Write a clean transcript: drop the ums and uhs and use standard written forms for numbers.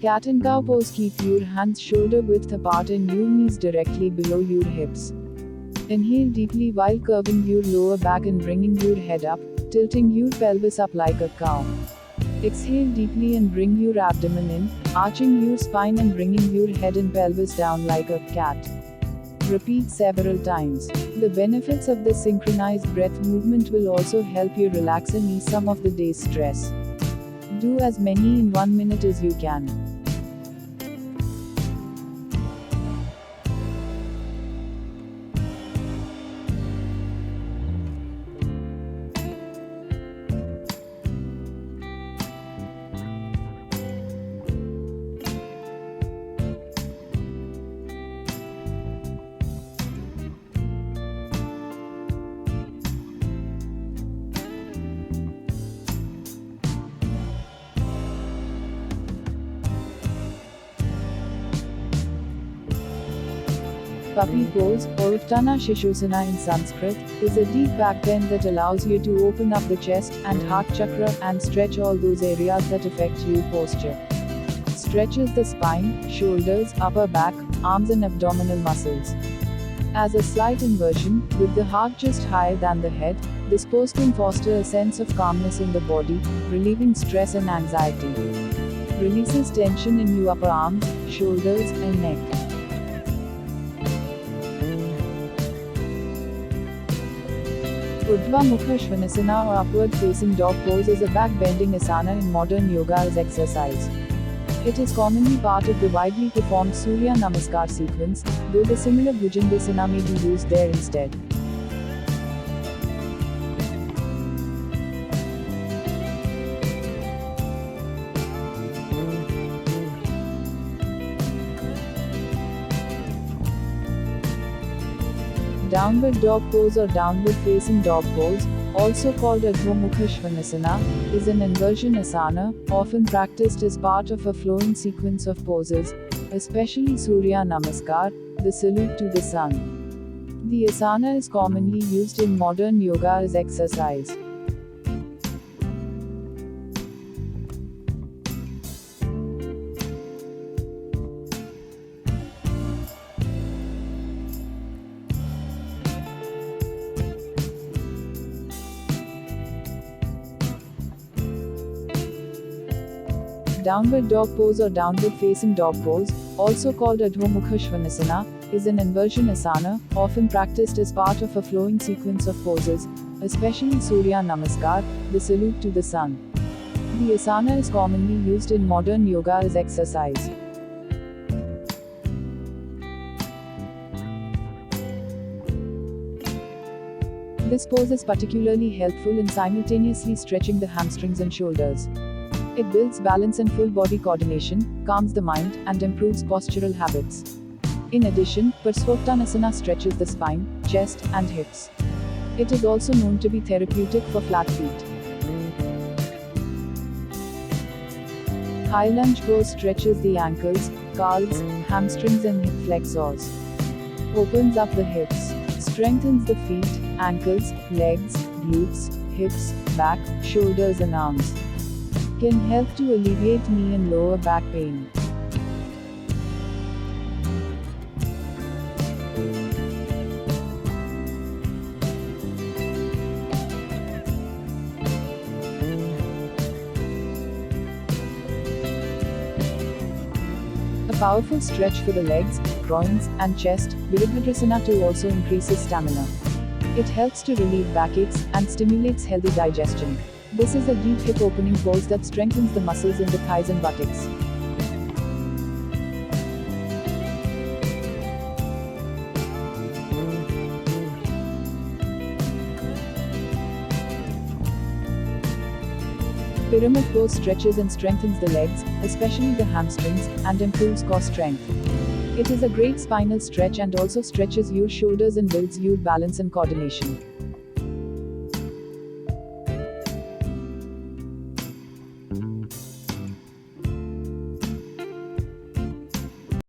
Cat and cow pose. Keep your hands shoulder width apart and your knees directly below your hips. Inhale deeply while curving your lower back and bringing your head up, tilting your pelvis up like a cow. Exhale deeply and bring your abdomen in, arching your spine and bringing your head and pelvis down like a cat. Repeat several times. The benefits of this synchronized breath movement will also help you relax and ease some of the day's stress. Do as many in 1 minute as you can. Puppy pose, or UTTANA SHISHOSANA in Sanskrit, is a deep back bend that allows you to open up the chest and heart chakra and stretch all those areas that affect your posture. Stretches the spine, shoulders, upper back, arms and abdominal muscles. As a slight inversion, with the heart just higher than the head, this pose can foster a sense of calmness in the body, relieving stress and anxiety. Releases tension in your upper arms, shoulders, and neck. URDHVA MUKHA SHVANASANA or upward facing dog pose is a back bending asana in modern yoga as exercise. It is commonly part of the widely performed Surya Namaskar sequence, though the similar Bhujangasana may be used there instead. Downward dog pose or downward facing dog pose, also called ADHO MUKHA SVANASANA, is an inversion asana, often practiced as part of a flowing sequence of poses, especially Surya Namaskar, the salute to the sun. The asana is commonly used in modern yoga as exercise. Downward dog pose or downward facing dog pose, also called ADHO MUKHA SVANASANA, is an inversion asana, often practiced as part of a flowing sequence of poses, especially Surya Namaskar, the salute to the sun. The asana is commonly used in modern yoga as exercise. This pose is particularly helpful in simultaneously stretching the hamstrings and shoulders. It builds balance and full body coordination, calms the mind, and improves postural habits. In addition, PARSVOTTANASANA stretches the spine, chest, and hips. It is also known to be therapeutic for flat feet. High lunge pose stretches the ankles, calves, hamstrings and hip flexors. Opens up the hips. Strengthens the feet, ankles, legs, glutes, hips, back, shoulders and arms. Can help to alleviate knee and lower back pain. A powerful stretch for the legs, groins, and chest, VIRABHADRASANA too also increases stamina. It helps to relieve backaches and stimulates healthy digestion. This is a deep hip opening pose that strengthens the muscles in the thighs and buttocks. Pyramid pose stretches and strengthens the legs, especially the hamstrings, and improves core strength. It is a great spinal stretch and also stretches your shoulders and builds your balance and coordination.